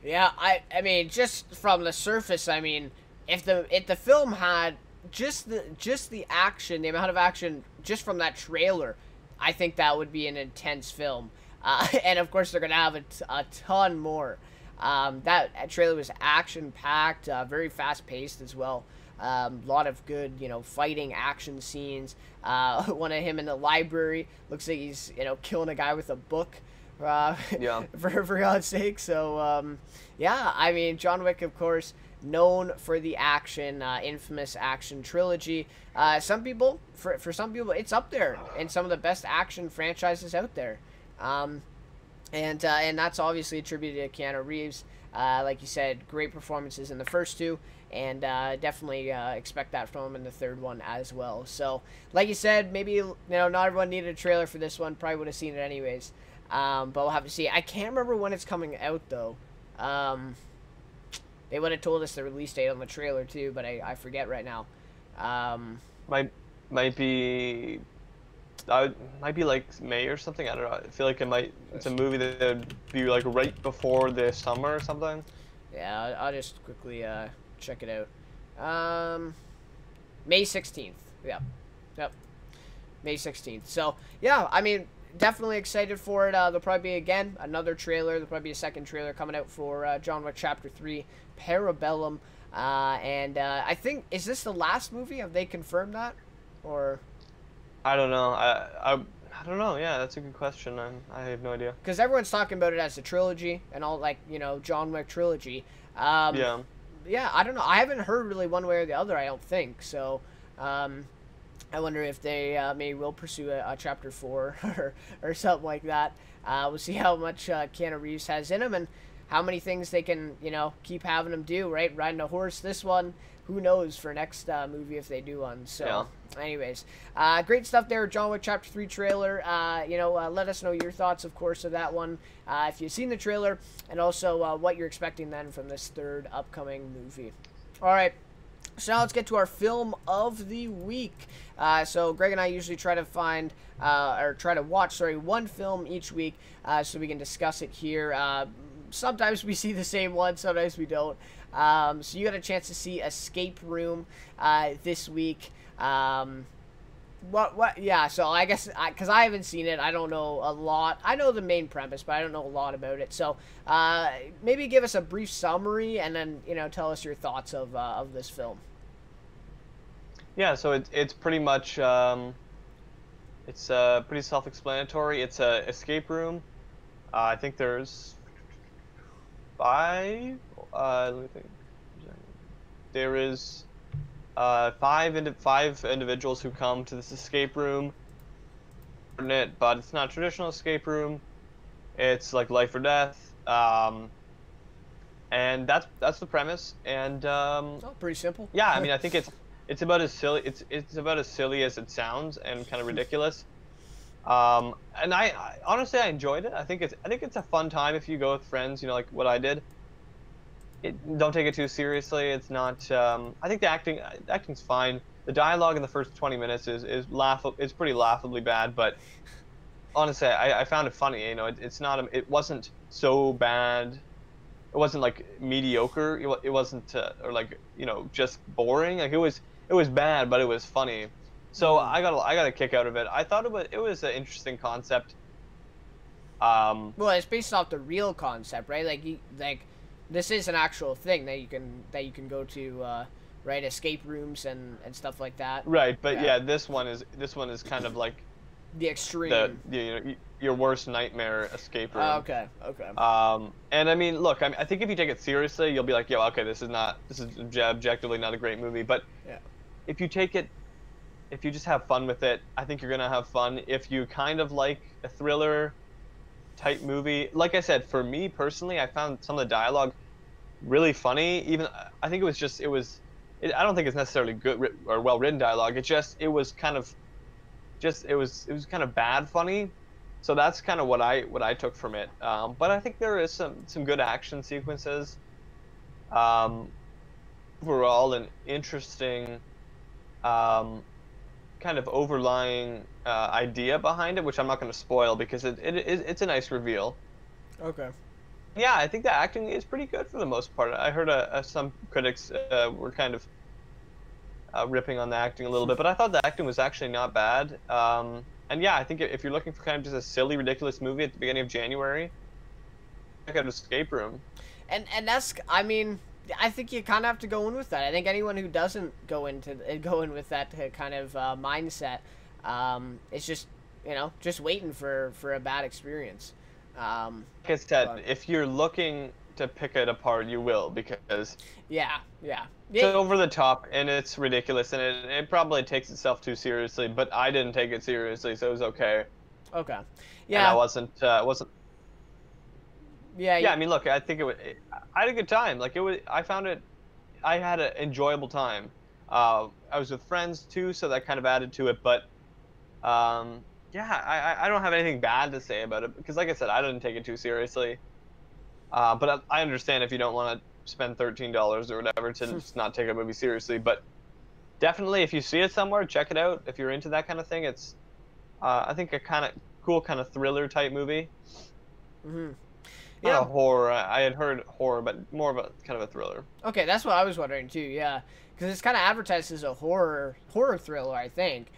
Yeah, I mean, just from the surface, I mean, if the film had just the action, the amount of action just from that trailer, I think that would be an intense film. And of course, they're gonna have a ton more. That trailer was action packed, very fast paced as well. A lot of good, you know, fighting action scenes. One of him in the library looks like he's, you know, killing a guy with a book. Yeah. for God's sake. So yeah, I mean, John Wick, of course, known for the action, infamous action trilogy. For some people, it's up there in some of the best action franchises out there. And that's obviously attributed to Keanu Reeves. Like you said, great performances in the first 2, and definitely expect that from him in the third one as well. So, like you said, maybe, you know, not everyone needed a trailer for this one. Probably would have seen it anyways. But we'll have to see. I can't remember when it's coming out though. They would have told us the release date on the trailer too, but I forget right now. Might be like May or something. I don't know. I feel like it's a movie that would be like right before the summer or something. Yeah, I'll just quickly check it out. May 16th. Yep. May 16th. So yeah, I mean, definitely excited for it. There'll probably be again another trailer. There'll probably be a second trailer coming out for John Wick Chapter 3, Parabellum. And I think, is this the last movie? Have they confirmed that, or? I don't know. I don't know. Yeah, that's a good question. I have no idea. Because everyone's talking about it as a trilogy and all, like, you know, John Wick trilogy. Yeah. Yeah, I don't know. I haven't heard really one way or the other, I don't think. So, I wonder if they maybe will pursue a Chapter 4 or something like that. We'll see how much Keanu Reeves has in him and how many things they can, you know, keep having him do, right? Riding a horse, this one. Who knows for next movie if they do one. So, yeah. Anyways, great stuff there. John Wick Chapter 3 trailer. You know, let us know your thoughts, of course, of that one. If you've seen the trailer, and also what you're expecting then from this third upcoming movie. All right. So now let's get to our film of the week. So Greg and I usually try to watch one film each week so we can discuss it here. Sometimes we see the same one, sometimes we don't. So you got a chance to see Escape Room this week. Yeah, so I guess, because I haven't seen it, I don't know a lot. I know the main premise, but I don't know a lot about it. So maybe give us a brief summary and then, you know, tell us your thoughts of this film. Yeah, so it's pretty much, it's pretty self-explanatory. It's a escape room. I think there's 5, let me think. There is 5 individuals who come to this escape room, but it's not a traditional escape room. It's like life or death, and that's the premise. And pretty simple. Yeah, I mean, I think it's about as silly as it sounds and kind of ridiculous. And I honestly I enjoyed it. I think it's a fun time if you go with friends. You know, like what I did. Don't take it too seriously. It's not. I think the acting's fine. The dialogue in the first 20 minutes is pretty laughably bad, but honestly, I found it funny. You know, it's not. It wasn't so bad. It wasn't like mediocre. It wasn't or like just boring. Like it was bad, but it was funny. So Mm. I got a kick out of it. I thought it was an interesting concept. Well, it's based off the real concept, right? Like this is an actual thing that you can go to, right? Escape rooms and stuff like that. Right, but Yeah. yeah, this one is kind of like The extreme. your worst nightmare escape Oh, room. okay. Okay. And I mean, look, I think if you take it seriously, you'll be like, yo, okay, this is objectively not a great movie. But Yeah. if you take it, if you just have fun with it, I think you're gonna have fun. If you kind of like a thriller type movie, like I said, for me personally, I found some of the dialogue really funny. Even I think I don't think it's necessarily or well written dialogue. It was kind of it was kind of bad funny. So that's kind of what I took from it. But I think there is some good action sequences. Um, Overall, an interesting kind of overlying idea behind it, which I'm not going to spoil because it's a nice reveal. Okay. Yeah, I think the acting is pretty good for the most part. I heard some critics were kind of ripping on the acting a little bit, but I thought the acting was actually not bad. And yeah, I think if you're looking for kind of just a silly, ridiculous movie at the beginning of January, check out Escape Room. And that's, I mean, I think you kind of have to go in with that. I think anyone who doesn't go in with that kind of mindset, is just just waiting for a bad experience. Like I said, But if you're looking to pick it apart, you will because yeah, it's yeah. over the top and it's ridiculous and it probably takes itself too seriously. But I didn't take it seriously, so it was okay. Okay. And I Yeah. wasn't. Yeah. Yeah, I mean, look, I think I had a good time. Like it was, I found it. I had an enjoyable time. I was with friends too, so that kind of added to it. But yeah, I don't have anything bad to say about it because, like I said, I didn't take it too seriously. But I understand if you don't want to spend $13 or whatever to just not take a movie seriously. But definitely, if you see it somewhere, check it out. If you're into that kind of thing, it's I think a kind of cool kind of thriller type movie. Hmm. Not Yeah. a horror. I had heard horror, but more of a kind of a thriller. Okay, that's what I was wondering too. Yeah, because it's kind of advertised as a horror thriller, I think.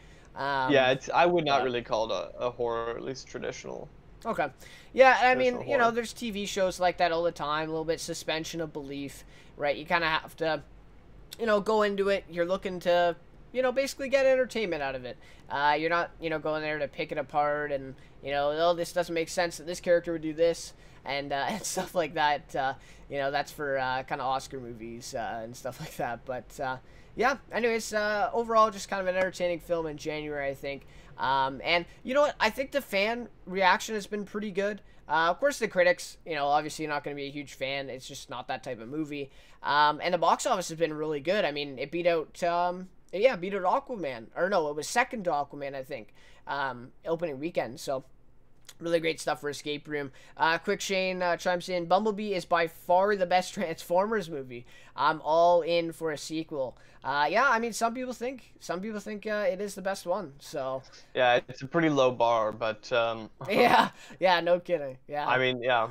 Yeah, Um, I would not but really call it a horror, at least okay, yeah. I mean, traditional horror. there's TV shows like that all the time. A little bit suspension of belief, right? You kind of have to, go into it. You're looking to, basically get entertainment out of it. You're not, going there to pick it apart and, oh, this doesn't make sense that this character would do this and and stuff like that. That's for kind of Oscar movies and stuff like that. But yeah, anyways, overall, just kind of an entertaining film in January, I think. And you know what? I think the fan reaction has been pretty good. Of course, the critics, obviously you're not going to be a huge fan. It's just not that type of movie. And the box office has been really good. I mean, it beat out, beat out Aquaman. Or no, it was second to Aquaman, I think, opening weekend. So, really great stuff for Escape Room. Quick Shane chimes in, Bumblebee is by far the best Transformers movie. I'm all in for a sequel. Yeah, I mean, some people think it is the best one. So Yeah, it's a pretty low bar, but yeah, no kidding. Yeah. I mean, yeah,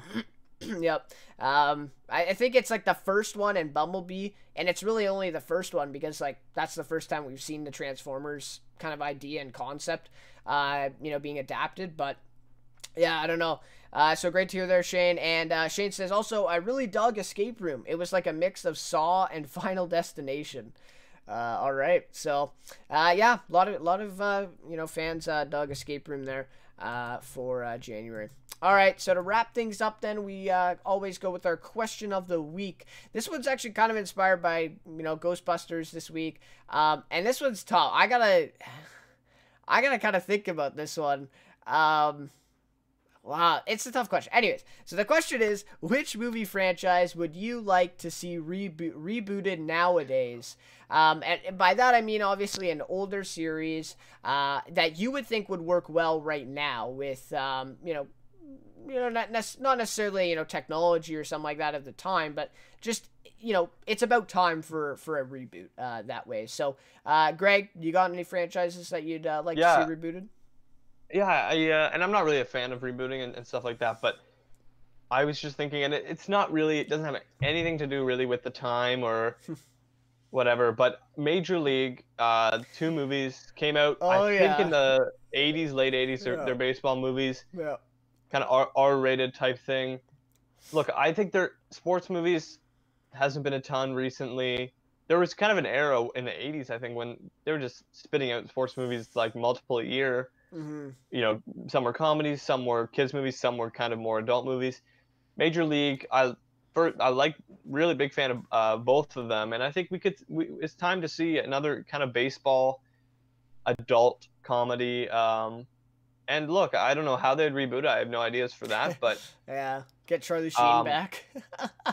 Yep. I think it's like the first one in Bumblebee, and it's really only the first one because like that's the first time we've seen the Transformers kind of idea and concept, being adapted. But yeah, I don't know. So great to hear there, Shane. And Shane says also, I really dug Escape Room. It was like a mix of Saw and Final Destination. All right. So, yeah, a lot of fans dug Escape Room there for January. All right, so to wrap things up then, we always go with our question of the week. This one's actually kind of inspired by, Ghostbusters this week. And this one's tough. I gotta kind of think about this one. Wow, it's a tough question. Anyways, so the question is, which movie franchise would you like to see rebooted nowadays? And by that I mean obviously an older series that you would think would work well right now with not necessarily technology or something like that at the time, but just it's about time for a reboot that way. So, Greg, you got any franchises that you'd like to see rebooted? Yeah, and I'm not really a fan of rebooting and stuff like that, but I was just thinking, and it's not really, it doesn't have anything to do really with the time or whatever, but Major League, 2 movies came out, I think in the 80s, late 80s, they're baseball movies, kind of R-rated type thing. Look, I think their sports movies hasn't been a ton recently. There was kind of an era in the 80s, I think, when they were just spitting out sports movies like multiple a year. Some were comedies, some were kids movies, some were kind of more adult movies. Major League, I like, really big fan of both of them, and I think it's time to see another kind of baseball adult comedy. And look, I don't know how they'd reboot it. I have no ideas for that, but yeah, get Charlie Sheen back.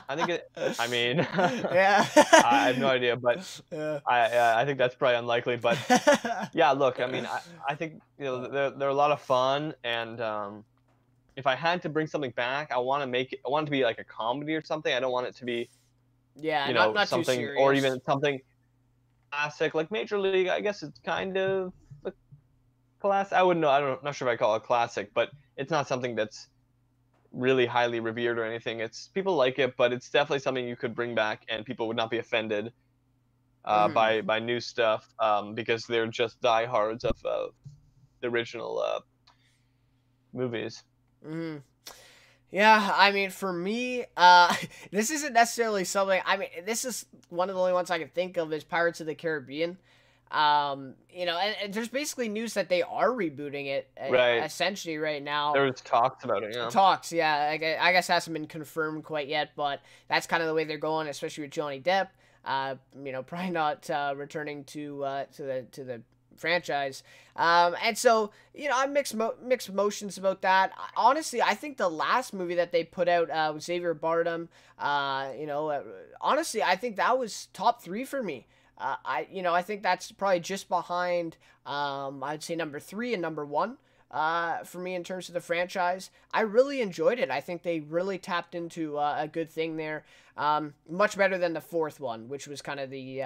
I think I mean, yeah, I have no idea, but I think that's probably unlikely. But yeah, look, I mean, I think they're a lot of fun, and if I had to bring something back, I want it to be like a comedy or something. I don't want it to be not something too serious. Or even something classic like Major League. I guess it's kind of a classic. I'm not sure if I call it a classic, but it's not something that's really highly revered or anything. It's people like it, but it's definitely something you could bring back and people would not be offended by new stuff because they're just diehards of the original movies. Yeah, I mean, for me, this isn't necessarily something. I mean, this is one of the only ones I can think of is Pirates of the Caribbean. And there's basically news that they are rebooting it essentially right now. There's talks about it, yeah. Talks, yeah. I guess hasn't been confirmed quite yet, but that's kind of the way they're going, especially with Johnny Depp. Probably not returning to the franchise. And so, I'm mixed emotions about that. Honestly, I think the last movie that they put out with Xavier Bardem, honestly, I think that was top 3 for me. I think that's probably just behind, I'd say number 3 and number 1 for me in terms of the franchise. I really enjoyed it. I think they really tapped into a good thing there. Much better than the 4th one, which was kind of the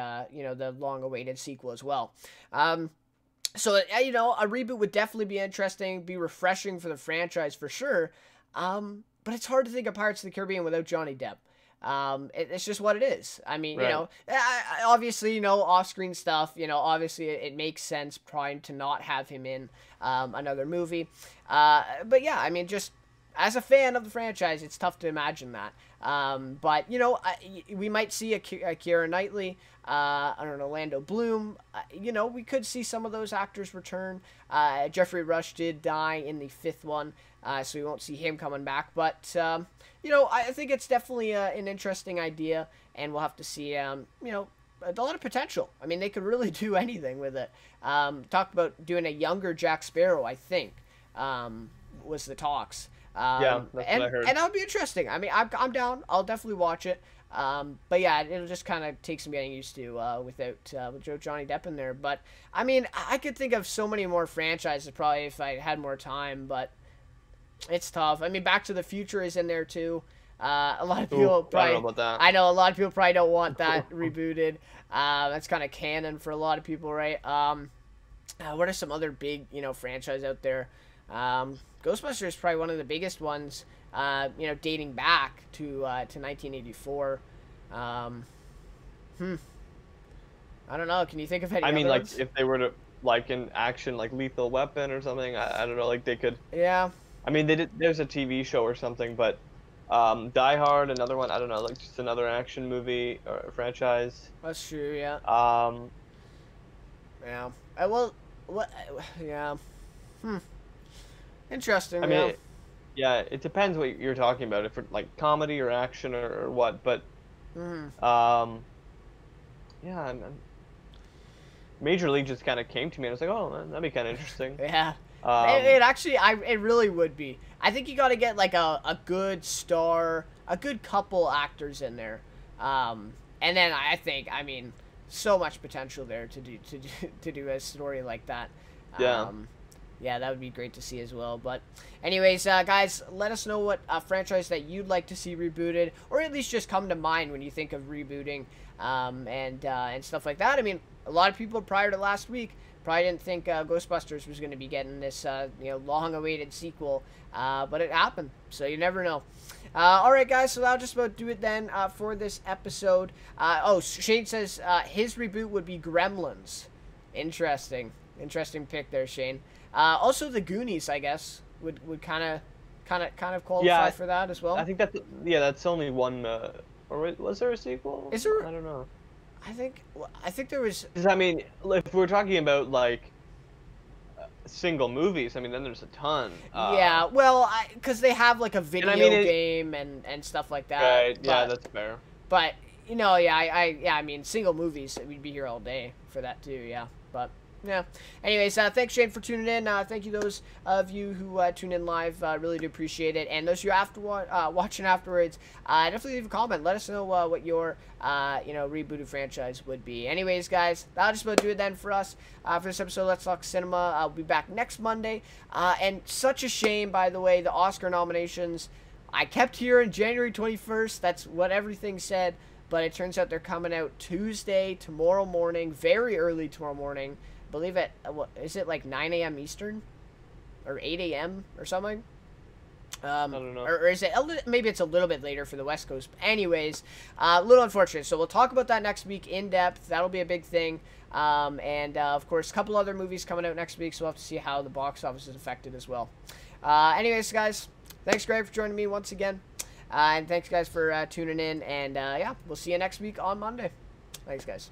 long-awaited sequel as well. So, a reboot would definitely be interesting, be refreshing for the franchise for sure. But it's hard to think of Pirates of the Caribbean without Johnny Depp. It's just what it is. I mean, obviously, off-screen stuff, obviously it makes sense trying to not have him in another movie. But yeah, I mean, just as a fan of the franchise, it's tough to imagine that. But, we might see a Keira Knightley, an Orlando Bloom. We could see some of those actors return. Jeffrey Rush did die in the 5th one, so we won't see him coming back. But, I think it's definitely an interesting idea, and we'll have to see, a lot of potential. I mean, they could really do anything with it. Talked about doing a younger Jack Sparrow, I think, was the talks. Yeah, that's what I heard. And that would be interesting. I mean, I'm down. I'll definitely watch it. But yeah, it'll just kind of take some getting used to with Johnny Depp in there. But I mean, I could think of so many more franchises probably if I had more time, but it's tough. I mean, Back to the Future is in there too. A lot of people probably. I don't know about that. I know a lot of people probably don't want that rebooted. That's kind of canon for a lot of people, right? What are some other big franchise out there? Ghostbusters is probably one of the biggest ones, dating back to 1984. I don't know. Can you think of any? I mean, other like ones? if they were to like in action, like Lethal Weapon or something. I don't know. Like they could. Yeah. I mean, there's a TV show or something, but Die Hard, another one. I don't know, like just another action movie or a franchise. That's true. Yeah. Yeah. Yeah. Interesting. I mean, yeah, it depends what you're talking about. If it's like comedy or action or what, but yeah, Major League just kind of came to me, and I was like, oh, that'd be kind of interesting. Yeah. It actually, it really would be. I think you got to get like a good star, a good couple actors in there, and then I mean, so much potential there to do a story like that. Yeah. Yeah, that would be great to see as well. But anyways, guys, let us know what franchise that you'd like to see rebooted, or at least just come to mind when you think of rebooting, and stuff like that. I mean, a lot of people prior to last week probably didn't think Ghostbusters was going to be getting this long-awaited sequel, but it happened. So you never know. All right, guys, so that'll just about do it then for this episode. Shane says his reboot would be Gremlins. Interesting pick there, Shane. Also, the Goonies, I guess, would kind of qualify for that as well. I think that's only one. Or was there a sequel? Is there? I don't know. I think there was. Because I mean, if we're talking about like single movies, I mean, then there's a ton. Yeah, well, because they have like a video game and stuff like that. Right. Yeah, that's fair. But I mean, single movies, we'd be here all day for that too. Yeah, but. Yeah. Anyways, thanks, Shane, for tuning in. Thank you those of you who tune in live. Really do appreciate it. And those of you watching afterwards, definitely leave a comment. Let us know what your rebooted franchise would be. Anyways, guys, that'll just about do it then for us for this episode of Let's Talk Cinema. I'll be back next Monday. And such a shame, by the way, the Oscar nominations. I kept hearing January 21st. That's what everything said. But it turns out they're coming out Tuesday, tomorrow morning, very early tomorrow morning. I believe it, is it like 9 a.m. Eastern? Or 8 a.m. or something? I don't know. Or is it, maybe it's a little bit later for the West Coast. Anyways, a little unfortunate. So we'll talk about that next week in depth. That'll be a big thing. Of course, a couple other movies coming out next week, so we'll have to see how the box office is affected as well. Anyways, guys, thanks, Greg, for joining me once again. And thanks, guys, for tuning in. And, yeah, we'll see you next week on Monday. Thanks, guys.